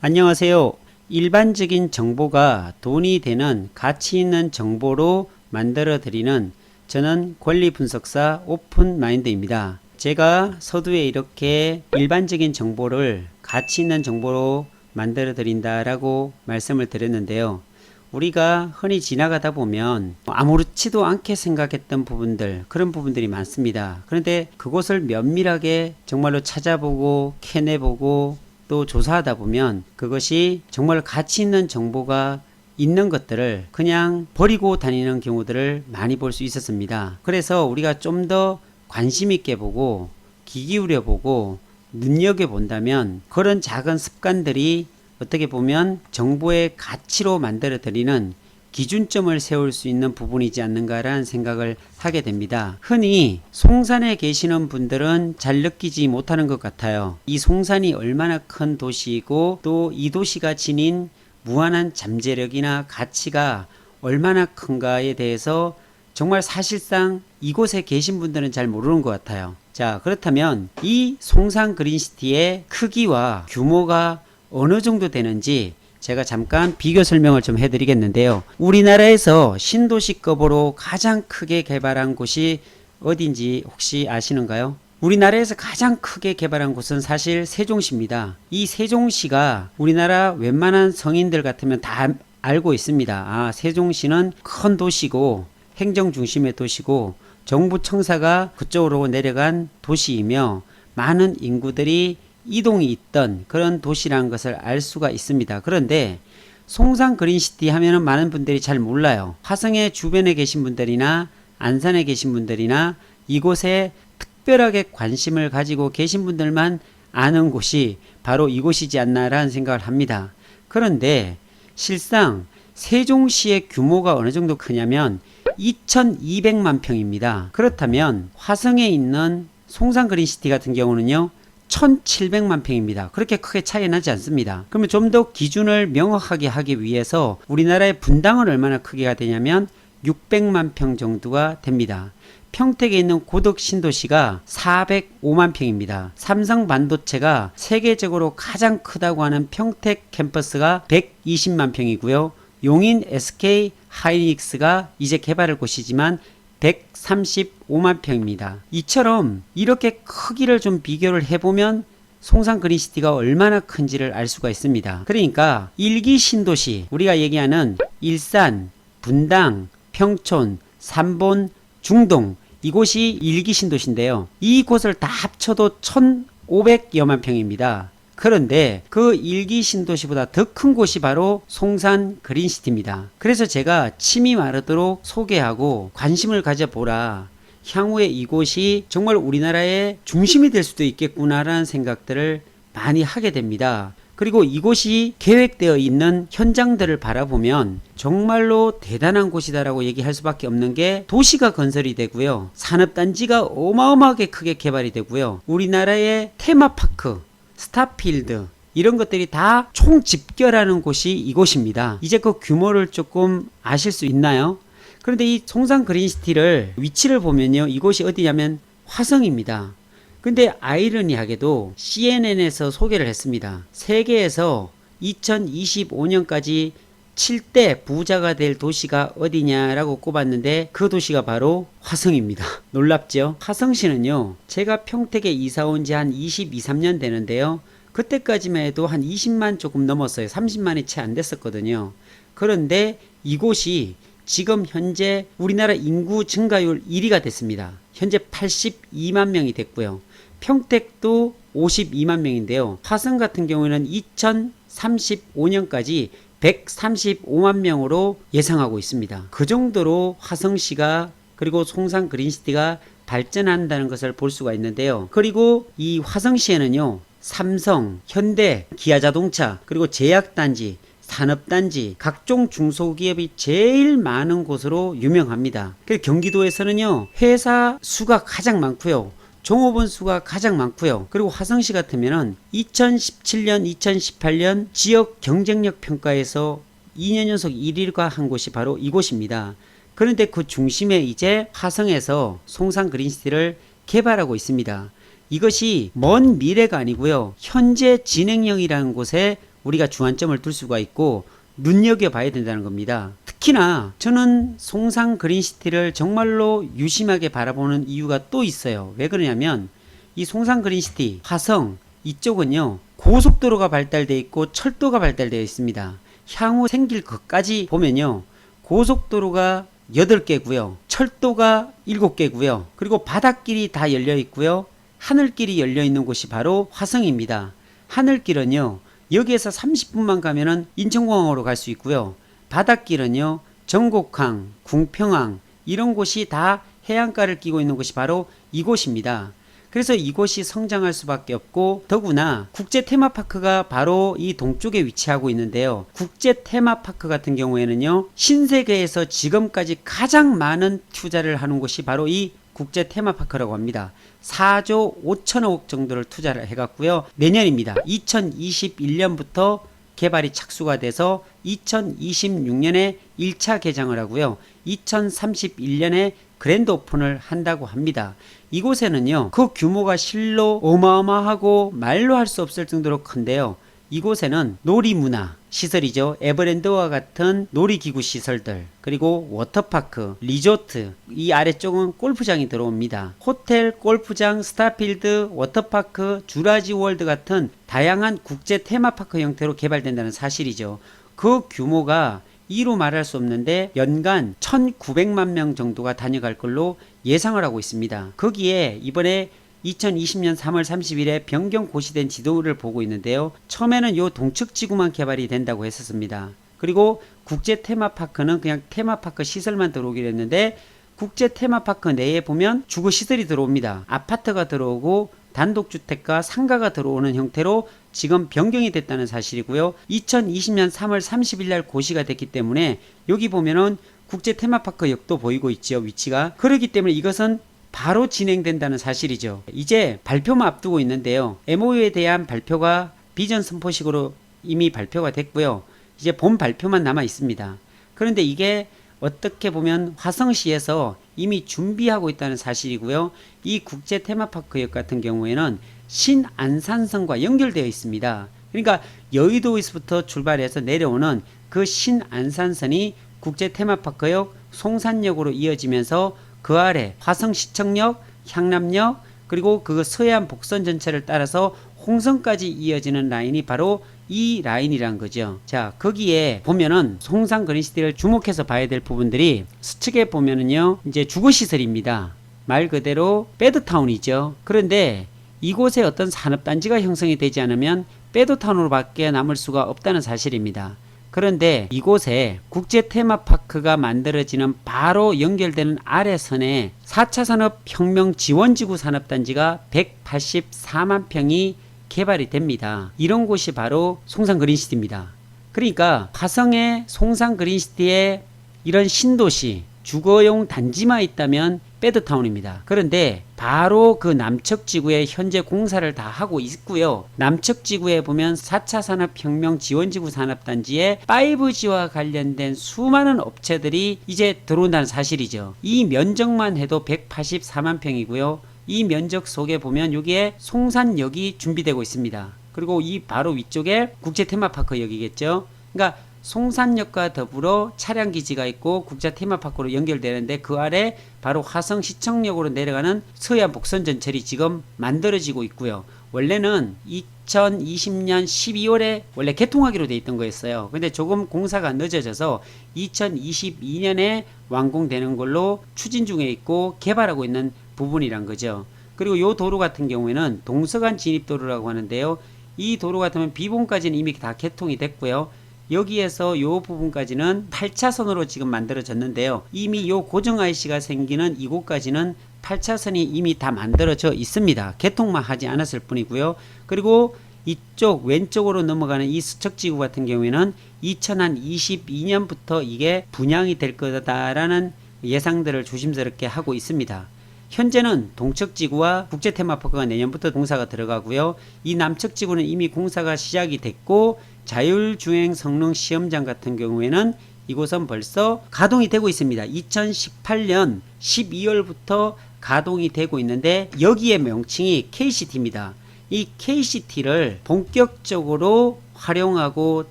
안녕하세요. 일반적인 정보가 돈이 되는 가치 있는 정보로 만들어 드리는 저는 권리 분석사 오픈마인드입니다. 제가 서두에 이렇게 일반적인 정보를 가치 있는 정보로 만들어 드린다라고 말씀을 드렸는데요. 우리가 흔히 지나가다 보면 아무렇지도 않게 생각했던 부분들, 그런 부분들이 많습니다. 그런데 그것을 면밀하게 정말로 찾아보고 캐내보고 또 조사하다 보면 그것이 정말 가치 있는 정보가 있는 것들을 그냥 버리고 다니는 경우들을 많이 볼 수 있었습니다. 그래서 우리가 좀 더 관심 있게 보고 귀 기울여 보고 눈여겨 본다면 그런 작은 습관들이 어떻게 보면 정보의 가치로 만들어 드리는 기준점을 세울 수 있는 부분이지 않는가라는 생각을 하게 됩니다. 흔히 송산에 계시는 분들은 잘 느끼지 못하는 것 같아요. 이 송산이 얼마나 큰 도시이고 또 이 도시가 지닌 무한한 잠재력이나 가치가 얼마나 큰가에 대해서 정말 사실상 이곳에 계신 분들은 잘 모르는 것 같아요. 자, 그렇다면 이 송산 그린시티의 크기와 규모가 어느 정도 되는지 제가 잠깐 비교 설명을 좀 해드리겠는데요. 우리나라에서 신도시급으로 가장 크게 개발한 곳이 어딘지 혹시 아시는가요? 우리나라에서 가장 크게 개발한 곳은 사실 세종시입니다. 이 세종시가 우리나라 웬만한 성인들 같으면 다 알고 있습니다. 아, 세종시는 큰 도시고 행정 중심의 도시고 정부 청사가 그쪽으로 내려간 도시이며 많은 인구들이 이동이 있던 그런 도시라는 것을 알 수가 있습니다. 그런데 송산 그린시티 하면은 많은 분들이 잘 몰라요. 화성의 주변에 계신 분들이나 안산에 계신 분들이나 이곳에 특별하게 관심을 가지고 계신 분들만 아는 곳이 바로 이곳이지 않나라는 생각을 합니다. 그런데 실상 세종시의 규모가 어느 정도 크냐면 2200만 평입니다. 그렇다면 화성에 있는 송산 그린시티 같은 경우는요 1700만 평입니다. 그렇게 크게 차이 나지 않습니다. 그러면 좀 더 기준을 명확하게 하기 위해서 우리나라의 분당은 얼마나 크기가 되냐면 600만 평 정도가 됩니다. 평택에 있는 고덕 신도시가 405만 평입니다. 삼성 반도체가 세계적으로 가장 크다고 하는 평택 캠퍼스가 120만 평이고요. 용인 SK 하이닉스가 이제 개발할 곳이지만 135만 평입니다. 이처럼 이렇게 크기를 좀 비교를 해보면 송산 그린시티가 얼마나 큰지를 알 수가 있습니다. 그러니까 일기 신도시, 우리가 얘기하는 일산, 분당, 평촌, 삼본, 중동, 이곳이 일기 신도시인데요. 이곳을 다 합쳐도 1500여만 평입니다. 그런데 그 일기 신도시보다 더 큰 곳이 바로 송산 그린시티입니다. 그래서 제가 침이 마르도록 소개하고 관심을 가져보라. 향후에 이곳이 정말 우리나라의 중심이 될 수도 있겠구나라는 생각들을 많이 하게 됩니다. 그리고 이곳이 계획되어 있는 현장들을 바라보면 정말로 대단한 곳이다라고 얘기할 수밖에 없는 게 도시가 건설이 되고요. 산업단지가 어마어마하게 크게 개발이 되고요. 우리나라의 테마파크, 스타필드 이런 것들이 다 총집결하는 곳이 이곳입니다. 이제 그 규모를 조금 아실 수 있나요? 그런데 이 송산 그린시티를 위치를 보면요. 이곳이 어디냐면 화성입니다. 근데 아이러니하게도 CNN에서 소개를 했습니다. 세계에서 2025년까지 7대 부자가 될 도시가 어디냐라고 꼽았는데 그 도시가 바로 화성입니다. 놀랍죠? 화성시는요. 제가 평택에 이사 온 지 한 22, 3년 되는데요. 그때까지만 해도 한 20만 조금 넘었어요. 30만이 채 안 됐었거든요. 그런데 이곳이 지금 현재 우리나라 인구 증가율 1위가 됐습니다. 현재 82만 명이 됐고요. 평택도 52만 명인데요. 화성 같은 경우에는 2035년까지 135만 명으로 예상하고 있습니다. 그 정도로 화성시가 그리고 송산 그린시티가 발전한다는 것을 볼 수가 있는데요. 그리고 이 화성시에는요. 삼성, 현대, 기아자동차, 그리고 제약단지, 산업단지, 각종 중소기업이 제일 많은 곳으로 유명합니다. 경기도에서는요. 회사 수가 가장 많고요. 종업원 수가 가장 많고요. 그리고 화성시 같으면은 2017년, 2018년 지역 경쟁력 평가에서 2년 연속 1위가 한 곳이 바로 이곳입니다. 그런데 그 중심에 이제 화성에서 송산 그린시티를 개발하고 있습니다. 이것이 먼 미래가 아니고요. 현재 진행형이라는 곳에 우리가 주안점을 둘 수가 있고 눈여겨봐야 된다는 겁니다. 특히나 저는 송산 그린시티를 정말로 유심하게 바라보는 이유가 또 있어요. 왜 그러냐면 이 송산 그린시티, 화성 이쪽은요 고속도로가 발달되어 있고 철도가 발달되어 있습니다. 향후 생길 것까지 보면요 고속도로가 8개고요 철도가 7개고요 그리고 바닷길이 다 열려 있고요 하늘길이 열려 있는 곳이 바로 화성입니다. 하늘길은요 여기에서 30분만 가면은 인천공항으로 갈 수 있고요 바닷길은요 전곡항, 궁평항 이런 곳이 다 해안가를 끼고 있는 곳이 바로 이곳입니다. 그래서 이곳이 성장할 수밖에 없고 더구나 국제 테마파크가 바로 이 동쪽에 위치하고 있는데요. 국제 테마파크 같은 경우에는요. 신세계에서 지금까지 가장 많은 투자를 하는 곳이 바로 이 국제 테마파크라고 합니다. 4조 5천억 정도를 투자를 해갔고요. 내년입니다. 2021년부터 개발이 착수가 돼서 2026년에 1차 개장을 하고요. 2031년에 그랜드 오픈을 한다고 합니다. 이곳에는요 그 규모가 실로 어마어마하고 말로 할 수 없을 정도로 큰데요. 이곳에는 놀이문화 시설이죠. 에버랜드와 같은 놀이기구 시설들 그리고 워터파크, 리조트 이 아래쪽은 골프장이 들어옵니다. 호텔, 골프장, 스타필드, 워터파크, 주라지월드 같은 다양한 국제 테마파크 형태로 개발된다는 사실이죠. 그 규모가 이로 말할 수 없는데 연간 1900만 명 정도가 다녀갈 걸로 예상을 하고 있습니다. 거기에 이번에 2020년 3월 30일에 변경 고시된 지도를 보고 있는데요. 처음에는 요 동측지구만 개발이 된다고 했었습니다. 그리고 국제 테마파크는 그냥 테마파크 시설만 들어오기로 했는데 국제 테마파크 내에 보면 주거 시설이 들어옵니다. 아파트가 들어오고 단독주택과 상가가 들어오는 형태로 지금 변경이 됐다는 사실이고요. 2020년 3월 30일 날 고시가 됐기 때문에 여기 보면은 국제 테마파크 역도 보이고 있죠. 위치가. 그렇기 때문에 이것은 바로 진행된다는 사실이죠. 이제 발표만 앞두고 있는데요. MOU에 대한 발표가 비전 선포식으로 이미 발표가 됐고요. 이제 본 발표만 남아 있습니다. 그런데 이게 어떻게 보면 화성시에서 이미 준비하고 있다는 사실이고요. 이 국제 테마파크역 같은 경우에는 신안산선과 연결되어 있습니다. 그러니까 여의도에서부터 출발해서 내려오는 그 신안산선이 국제 테마파크역 송산역으로 이어지면서 그 아래 화성시청역, 향남역 그리고 그 서해안 복선 전체를 따라서 홍성까지 이어지는 라인이 바로 이 라인이란 거죠. 자, 거기에 보면은 송산 그린시티를 주목해서 봐야 될 부분들이 서측에 보면은요, 이제 주거시설입니다. 말 그대로 배드타운이죠. 그런데 이곳에 어떤 산업단지가 형성이 되지 않으면 배드타운으로 밖에 남을 수가 없다는 사실입니다. 그런데 이곳에 국제 테마파크가 만들어지는 바로 연결되는 아래선에 4차 산업혁명 지원지구 산업단지가 184만 평이 개발이 됩니다. 이런 곳이 바로 송산 그린시티입니다. 그러니까 화성의 송산 그린시티에 이런 신도시 주거용 단지만 있다면 배드타운입니다. 그런데 바로 그 남측지구에 현재 공사를 다 하고 있고요. 남측지구에 보면 4차 산업혁명 지원지구 산업단지에 5G와 관련된 수많은 업체들이 이제 들어온다는 사실이죠. 이 면적만 해도 184만 평이고요. 이 면적 속에 보면 여기에 송산역이 준비되고 있습니다. 그리고 이 바로 위쪽에 국제 테마파크 역이겠죠. 그러니까 송산역과 더불어 차량기지가 있고 국제 테마파크로 연결되는데 그 아래 바로 화성시청역으로 내려가는 서해안 복선 전철이 지금 만들어지고 있고요. 원래는 2020년 12월에 원래 개통하기로 돼 있던 거였어요. 근데 조금 공사가 늦어져서 2022년에 완공되는 걸로 추진 중에 있고 개발하고 있는 부분이란 거죠. 그리고 이 도로 같은 경우에는 동서간 진입도로라고 하는데요. 이 도로 같으면 비봉까지는 이미 다 개통이 됐고요. 여기에서 이 부분까지는 8차선으로 지금 만들어졌는데요. 이미 이 고정 IC가 생기는 이곳까지는 8차선이 이미 다 만들어져 있습니다. 개통만 하지 않았을 뿐이고요. 그리고 이쪽 왼쪽으로 넘어가는 이 수척지구 같은 경우에는 2022년부터 이게 분양이 될 거다라는 예상들을 조심스럽게 하고 있습니다. 현재는 동측지구와 국제테마파크가 내년부터 공사가 들어가고요. 이 남측지구는 이미 공사가 시작이 됐고 자율주행 성능 시험장 같은 경우에는 이곳은 벌써 가동이 되고 있습니다. 2018년 12월부터 가동이 되고 있는데 여기에 명칭이 KCT입니다. 이 KCT를 본격적으로 활용하고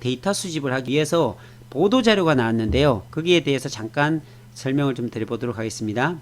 데이터 수집을 하기 위해서 보도자료가 나왔는데요. 거기에 대해서 잠깐 설명을 좀 드려보도록 하겠습니다.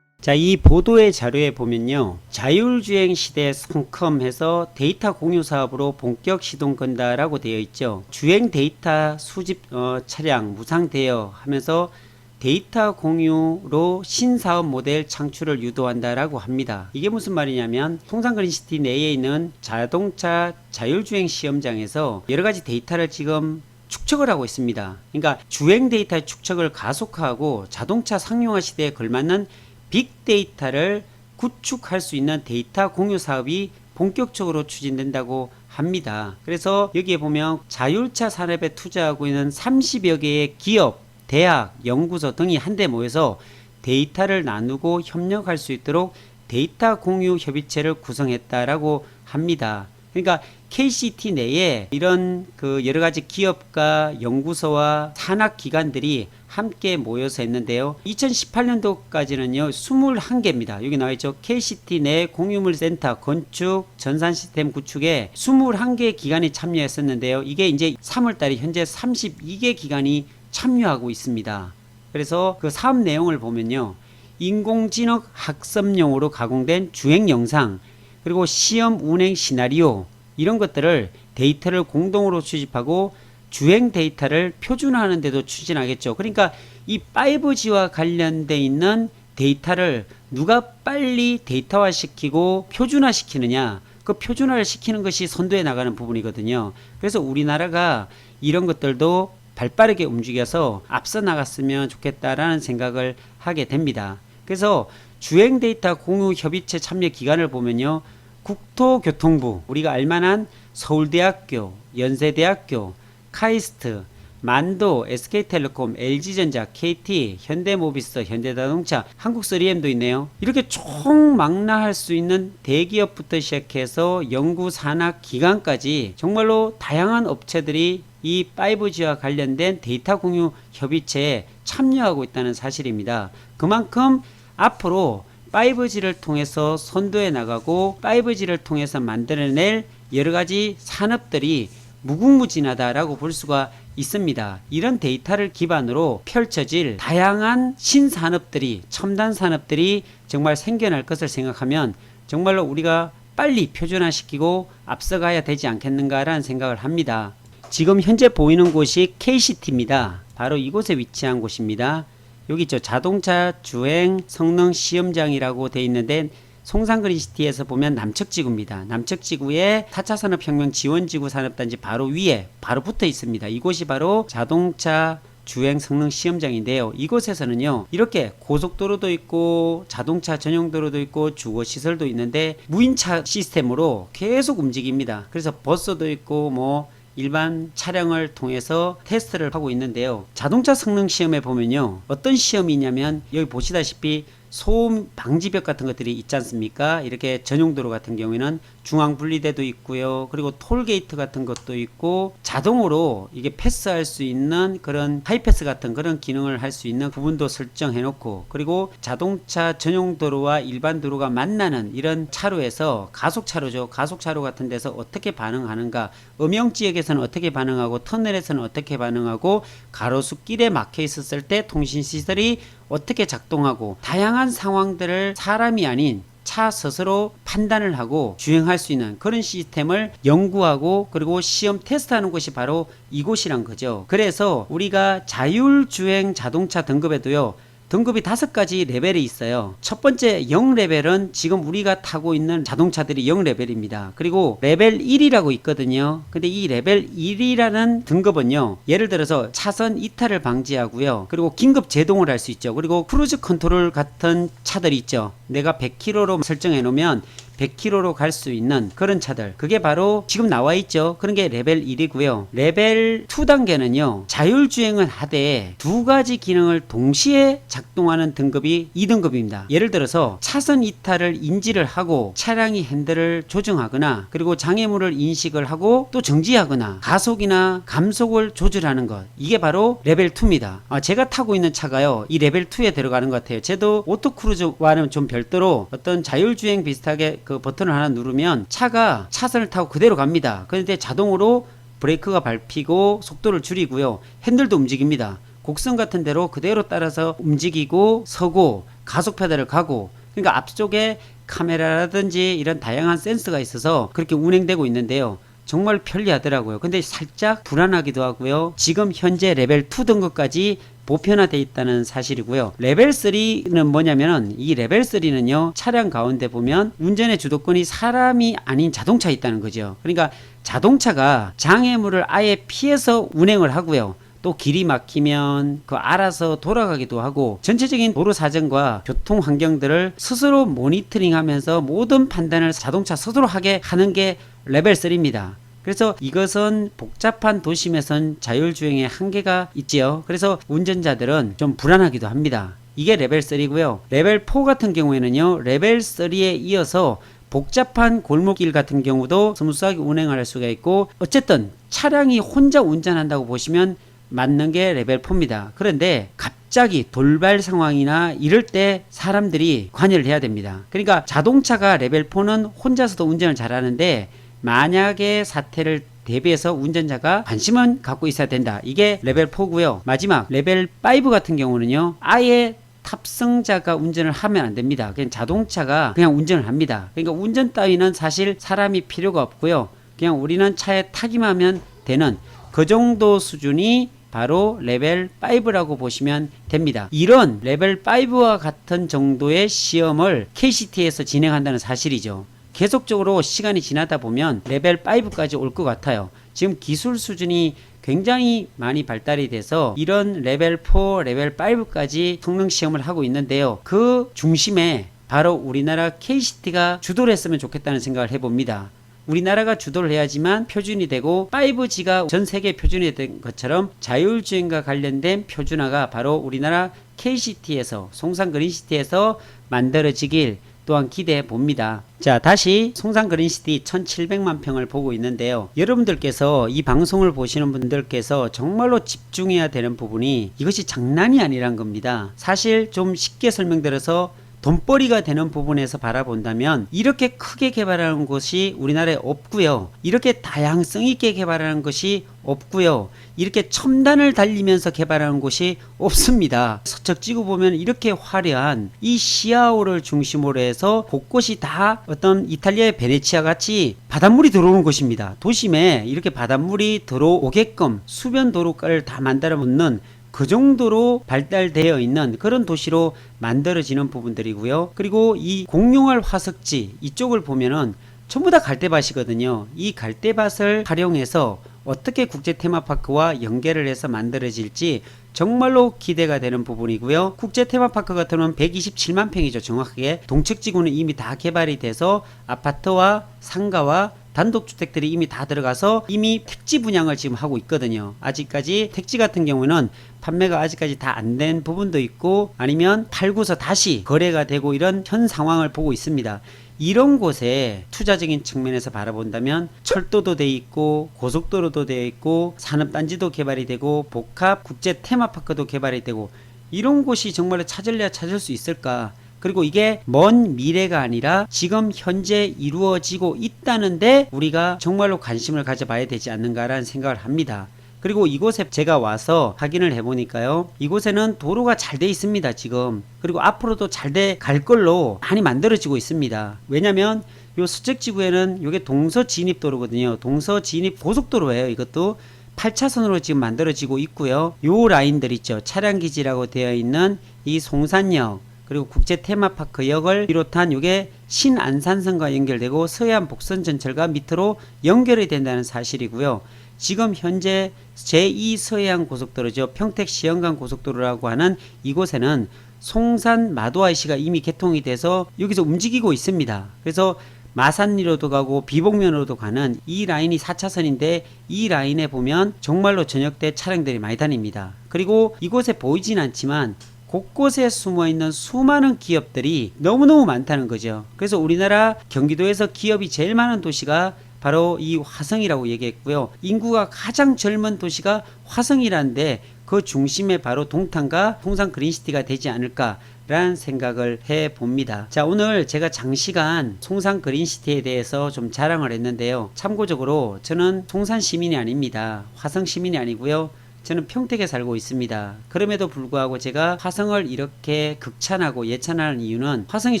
자, 이 보도의 자료에 보면요, 자율주행 시대 성컴해서 데이터 공유 사업으로 본격 시동 건다라고 되어 있죠. 주행 데이터 수집 차량 무상 대여 하면서 데이터 공유로 신사업 모델 창출을 유도한다라고 합니다. 이게 무슨 말이냐면 송산그린시티 내에 있는 자동차 자율주행 시험장에서 여러가지 데이터를 지금 축적을 하고 있습니다. 그러니까 주행 데이터의 축적을 가속화하고 자동차 상용화 시대에 걸맞는 빅데이터를 구축할 수 있는 데이터 공유 사업이 본격적으로 추진된다고 합니다. 그래서 여기에 보면 자율차 산업에 투자하고 있는 30여 개의 기업, 대학, 연구소 등이 한데 모여서 데이터를 나누고 협력할 수 있도록 데이터 공유 협의체를 구성했다라고 합니다. 그러니까 KCT 내에 이런 그 여러 가지 기업과 연구소와 산학기관들이 함께 모여서 했는데요. 2018년도까지는요, 21개입니다. 여기 나와있죠. KCT 내 공유물 센터 건축, 전산 시스템 구축에 21개 기관이 참여했었는데요. 이게 이제 3월달에 현재 32개 기관이 참여하고 있습니다. 그래서 그 사업 내용을 보면요, 인공지능 학습용으로 가공된 주행 영상, 그리고 시험 운행 시나리오, 이런 것들을 데이터를 공동으로 수집하고 주행 데이터를 표준화하는 데도 추진하겠죠. 그러니까 이 5G와 관련돼 있는 데이터를 누가 빨리 데이터화 시키고 표준화 시키느냐, 그 표준화를 시키는 것이 선도해 나가는 부분이거든요. 그래서 우리나라가 이런 것들도 발빠르게 움직여서 앞서 나갔으면 좋겠다라는 생각을 하게 됩니다. 그래서 주행 데이터 공유 협의체 참여 기관을 보면요, 국토교통부, 우리가 알만한 서울대학교, 연세대학교, 카이스트, 만도, SK텔레콤, LG전자, KT, 현대모비스, 현대자동차, 한국3M도 있네요. 이렇게 총망라할 수 있는 대기업부터 시작해서 연구 산학 기관까지 정말로 다양한 업체들이 이 5G와 관련된 데이터 공유 협의체에 참여하고 있다는 사실입니다. 그만큼 앞으로 5G를 통해서 선도해 나가고 5G를 통해서 만들어낼 여러가지 산업들이 무궁무진하다라고 볼 수가 있습니다. 이런 데이터를 기반으로 펼쳐질 다양한 신산업들이, 첨단 산업들이 정말 생겨날 것을 생각하면 정말로 우리가 빨리 표준화시키고 앞서가야 되지 않겠는가라는 생각을 합니다. 지금 현재 보이는 곳이 KCT입니다. 바로 이곳에 위치한 곳입니다. 여기 있죠. 자동차 주행 성능 시험장이라고 되어 있는데 송산그린시티에서 보면 남측지구입니다. 남측지구에 4차 산업혁명 지원지구 산업단지 바로 위에 바로 붙어 있습니다. 이곳이 바로 자동차 주행 성능 시험장인데요. 이곳에서는요, 이렇게 고속도로도 있고 자동차 전용도로도 있고 주거시설도 있는데 무인차 시스템으로 계속 움직입니다. 그래서 버스도 있고 뭐 일반 차량을 통해서 테스트를 하고 있는데요. 자동차 성능 시험에 보면요, 어떤 시험이 있냐면 여기 보시다시피 소음 방지벽 같은 것들이 있지 않습니까? 이렇게 전용도로 같은 경우에는 중앙 분리대도 있고요. 그리고 톨게이트 같은 것도 있고 자동으로 이게 패스할 수 있는 그런 하이패스 같은 그런 기능을 할 수 있는 부분도 설정해 놓고, 그리고 자동차 전용도로와 일반 도로가 만나는 이런 차로에서 가속차로죠. 가속차로 같은 데서 어떻게 반응하는가, 음영지역에서는 어떻게 반응하고 터널에서는 어떻게 반응하고 가로수길에 막혀 있었을 때 통신시설이 어떻게 작동하고, 다양한 상황들을 사람이 아닌 차 스스로 판단을 하고 주행할 수 있는 그런 시스템을 연구하고 그리고 시험 테스트하는 곳이 바로 이곳이란 거죠. 그래서 우리가 자율주행 자동차 등급에도요, 등급이 5가지 레벨이 있어요. 첫 번째 0레벨은 지금 우리가 타고 있는 자동차들이 0레벨입니다. 그리고 레벨 1이라고 있거든요. 근데 이 레벨 1이라는 등급은요, 예를 들어서 차선 이탈을 방지하고요, 그리고 긴급 제동을 할 수 있죠. 그리고 크루즈 컨트롤 같은 차들이 있죠. 내가 100km로 설정해 놓으면 100km로 갈 수 있는 그런 차들, 그게 바로 지금 나와 있죠. 그런 게 레벨 1이고요. 레벨 2 단계는요, 자율주행을 하되 2가지 기능을 동시에 작동하는 등급이 2등급입니다. 예를 들어서 차선 이탈을 인지를 하고 차량이 핸들을 조정하거나, 그리고 장애물을 인식을 하고 또 정지하거나 가속이나 감속을 조절하는 것, 이게 바로 레벨 2입니다. 제가 타고 있는 차가요, 이 레벨 2에 들어가는 것 같아요. 저도 오토크루즈와는 좀 별도로 어떤 자율주행 비슷하게 그 버튼을 하나 누르면 차가 차선을 타고 그대로 갑니다. 그런데 자동으로 브레이크가 밟히고 속도를 줄이고요. 핸들도 움직입니다. 곡선 같은 대로 그대로 따라서 움직이고 서고 가속 페달을 가고, 그러니까 앞쪽에 카메라라든지 이런 다양한 센서가 있어서 그렇게 운행되고 있는데요. 정말 편리하더라고요. 근데 살짝 불안하기도 하고요. 지금 현재 레벨 2 등급까지 보편화되어 있다는 사실이고요. 레벨 3는 뭐냐면은, 이 레벨 3는요, 차량 가운데 보면 운전의 주도권이 사람이 아닌 자동차에 있다는 거죠. 그러니까 자동차가 장애물을 아예 피해서 운행을 하고요. 또 길이 막히면 그 알아서 돌아가기도 하고, 전체적인 도로 사정과 교통 환경들을 스스로 모니터링하면서 모든 판단을 자동차 스스로 하게 하는 게 레벨 3입니다. 그래서 이것은 복잡한 도심에선 자율주행의 한계가 있지요. 그래서 운전자들은 좀 불안하기도 합니다. 이게 레벨 3고요. 레벨 4 같은 경우에는요, 레벨 3에 이어서 복잡한 골목길 같은 경우도 스무스하게 운행할 수가 있고, 어쨌든 차량이 혼자 운전한다고 보시면 맞는 게 레벨 4입니다. 그런데 갑자기 돌발 상황이나 이럴 때 사람들이 관여를 해야 됩니다. 그러니까 자동차가 레벨 4는 혼자서도 운전을 잘하는데, 만약에 사태를 대비해서 운전자가 관심은 갖고 있어야 된다. 이게 레벨 4고요. 마지막 레벨 5 같은 경우는요, 아예 탑승자가 운전을 하면 안 됩니다. 그냥 자동차가 그냥 운전을 합니다. 그러니까 운전 따위는 사실 사람이 필요가 없고요. 그냥 우리는 차에 타기만 하면 되는 그 정도 수준이 바로 레벨 5라고 보시면 됩니다. 이런 레벨 5와 같은 정도의 시험을 KCT에서 진행한다는 사실이죠. 계속적으로 시간이 지나다 보면 레벨 5까지 올 것 같아요. 지금 기술 수준이 굉장히 많이 발달이 돼서 이런 레벨 4, 레벨 5까지 성능 시험을 하고 있는데요. 그 중심에 바로 우리나라 KCT가 주도를 했으면 좋겠다는 생각을 해봅니다. 우리나라가 주도를 해야지만 표준이 되고, 5G가 전 세계 표준이 된 것처럼 자율주행과 관련된 표준화가 바로 우리나라 KCT에서, 송산 그린시티에서 만들어지길 또한 기대해 봅니다. 자, 다시 송산 그린시티 1700만 평을 보고 있는데요. 여러분들께서 이 방송을 보시는 분들께서 정말로 집중해야 되는 부분이 이것이 장난이 아니란 겁니다. 사실 좀 쉽게 설명드려서 돈벌이가 되는 부분에서 바라본다면 이렇게 크게 개발하는 곳이 우리나라에 없고요. 이렇게 다양성 있게 개발하는 것이 없고요. 이렇게 첨단을 달리면서 개발하는 곳이 없습니다. 서척지구 보면 이렇게 화려한 이 시아오를 중심으로 해서 곳곳이 다 어떤 이탈리아의 베네치아 같이 바닷물이 들어오는 곳입니다. 도심에 이렇게 바닷물이 들어오게끔 수변 도로가를 다 만들어 놓는 그 정도로 발달되어 있는 그런 도시로 만들어지는 부분들이고요. 그리고 이 공룡알 화석지 이쪽을 보면은 전부 다 갈대밭이거든요. 이 갈대밭을 활용해서 어떻게 국제 테마파크와 연계를 해서 만들어질지 정말로 기대가 되는 부분이고요. 국제 테마파크 같은 경우는 127만 평이죠. 정확하게 동측지구는 이미 다 개발이 돼서 아파트와 상가와 단독주택들이 이미 다 들어가서 이미 택지 분양을 지금 하고 있거든요. 아직까지 택지 같은 경우는 판매가 아직까지 다 안 된 부분도 있고, 아니면 팔고서 다시 거래가 되고, 이런 현 상황을 보고 있습니다. 이런 곳에 투자적인 측면에서 바라본다면 철도도 돼 있고, 고속도로도 되어 있고, 산업단지도 개발이 되고, 복합 국제 테마파크도 개발이 되고, 이런 곳이 정말로 찾을래야 찾을 수 있을까? 그리고 이게 먼 미래가 아니라 지금 현재 이루어지고 있다는데 우리가 정말로 관심을 가져봐야 되지 않는가라는 생각을 합니다. 그리고 이곳에 제가 와서 확인을 해보니까요, 이곳에는 도로가 잘 돼 있습니다 지금. 그리고 앞으로도 잘 돼 갈 걸로 많이 만들어지고 있습니다. 왜냐면 요 수책지구에는 요게 동서진입도로거든요. 동서진입 고속도로예요. 이것도 8차선으로 지금 만들어지고 있고요. 요 라인들 있죠. 차량기지라고 되어 있는 이 송산역, 그리고 국제 테마파크역을 비롯한 이게 신안산선과 연결되고 서해안 복선 전철과 밑으로 연결이 된다는 사실이고요. 지금 현재 제2 서해안 고속도로죠. 평택 시흥간 고속도로라고 하는 이곳에는 송산 마도아이시가 이미 개통이 돼서 여기서 움직이고 있습니다. 그래서 마산리로도 가고 비봉면으로도 가는 이 라인이 4차선인데 이 라인에 보면 정말로 저녁 때 차량들이 많이 다닙니다. 그리고 이곳에 보이진 않지만 곳곳에 숨어있는 수많은 기업들이 너무너무 많다는 거죠. 그래서 우리나라 경기도에서 기업이 제일 많은 도시가 바로 이 화성이라고 얘기했고요. 인구가 가장 젊은 도시가 화성이라는데 그 중심에 바로 동탄과 송산 그린시티가 되지 않을까 라는 생각을 해 봅니다. 자, 오늘 제가 장시간 송산 그린시티에 대해서 좀 자랑을 했는데요. 참고적으로 저는 송산 시민이 아닙니다. 화성 시민이 아니고요. 저는 평택에 살고 있습니다. 그럼에도 불구하고 제가 화성을 이렇게 극찬하고 예찬하는 이유는 화성이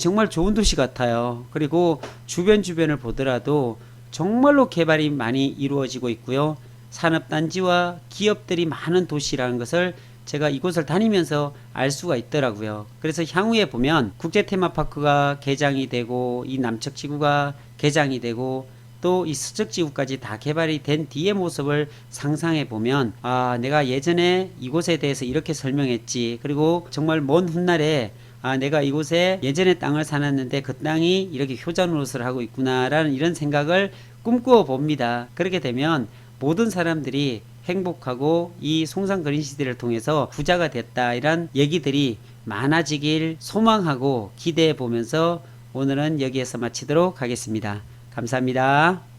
정말 좋은 도시 같아요. 그리고 주변을 보더라도 정말로 개발이 많이 이루어지고 있고요. 산업단지와 기업들이 많은 도시라는 것을 제가 이곳을 다니면서 알 수가 있더라고요. 그래서 향후에 보면 국제 테마파크가 개장이 되고 이 남측지구가 개장이 되고 또 이 서측지구까지 다 개발이 된 뒤의 모습을 상상해 보면 아, 내가 예전에 이곳에 대해서 이렇게 설명했지. 그리고 정말 먼 훗날에 아, 내가 이곳에 예전에 땅을 사놨는데 그 땅이 이렇게 효자 노릇을 하고 있구나라는 이런 생각을 꿈꾸어 봅니다. 그렇게 되면 모든 사람들이 행복하고 이 송산 그린시티를 통해서 부자가 됐다 이런 얘기들이 많아지길 소망하고 기대해 보면서 오늘은 여기에서 마치도록 하겠습니다. 감사합니다.